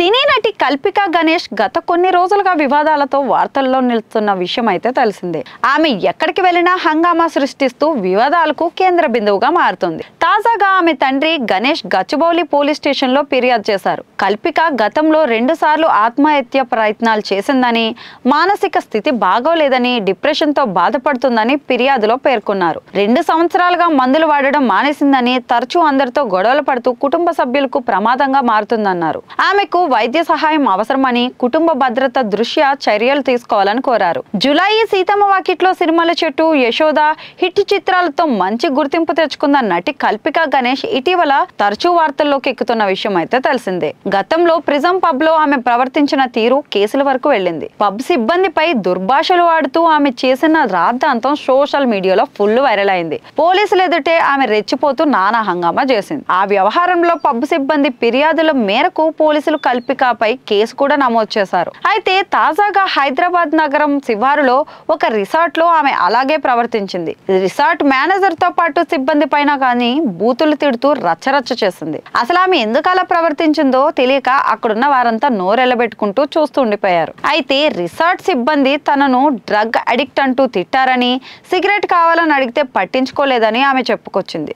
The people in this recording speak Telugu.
సినీ నటి కల్పిక గణేష్ గత కొన్ని రోజులుగా వివాదాలతో వార్తల్లో నిలుస్తున్న విషయం అయితే తెలిసిందే. ఆమె ఎక్కడికి వెళ్ళినా హంగామా సృష్టిస్తూ వివాదాలకు కేంద్ర బిందువుగా మారుతుంది. తాజాగా ఆమె తండ్రి గణేష్ గచ్చిబౌలి పోలీస్ స్టేషన్ లో ఫిర్యాదు చేశారు. కల్పిక గతంలో 2 సార్లు ఆత్మహత్య ప్రయత్నాలు చేసిందని, మానసిక స్థితి బాగోలేదని, డిప్రెషన్ తో బాధపడుతుందని ఫిర్యాదులో పేర్కొన్నారు. 2 సంవత్సరాలుగా మందులు వాడడం మానేసిందని, తరచూ అందరితో గొడవలు పడుతూ కుటుంబ సభ్యులకు ప్రమాదంగా మారుతుందన్నారు. ఆమెకు వైద్య సహాయం అవసరమని, కుటుంబ భద్రత దృష్ట్యా చర్యలు తీసుకోవాలని కోరారు. జులై సీతమ్మ వాకిట్లో సినిమాల చెట్టు, యశోద హిట్ చిత్రాలతో మంచి గుర్తింపు తెచ్చుకున్న నటి కల్పిక గణేష్ ఇటీవల తరచూ వార్తల్లోకి ఎక్కుతున్న విషయం అయితే తెలిసిందే. గతంలో ప్రిజం పబ్ లో ఆమె ప్రవర్తించిన తీరు కేసుల వరకు వెళ్ళింది. పబ్ సిబ్బందిపై దుర్భాషలు ఆడుతూ ఆమె చేసిన రాద్ధాంతం సోషల్ మీడియాలో ఫుల్ వైరల్ అయింది. పోలీసులు ఎదుటే ఆమె రెచ్చిపోతూ నానా హంగామా చేసింది. ఆ వ్యవహారంలో పబ్ సిబ్బంది ఫిర్యాదుల మేరకు పోలీసులు కల్పికపై కేసు కూడా నమోదు చేశారు. అయితే తాజాగా హైదరాబాద్ నగరం శివారులో ఒక రిసార్ట్ లో ఆమె అలాగే ప్రవర్తించింది. రిసార్ట్ మేనేజర్ తో పాటు సిబ్బంది పైన కానీ బూతులు తిడుతూ రచ్చరచ్చ చేసింది. అసలు ఆమె ఎందుకు అలా ప్రవర్తించిందో తెలియక అక్కడున్న వారంతా నోరెళ్లబెట్టుకుంటూ చూస్తూ ఉండిపోయారు. అయితే రిసార్ట్ సిబ్బంది తనను డ్రగ్ అడిక్ట్ అంటూ తిట్టారని, సిగరెట్ కావాలని అడిగితే పట్టించుకోలేదని ఆమె చెప్పుకొచ్చింది.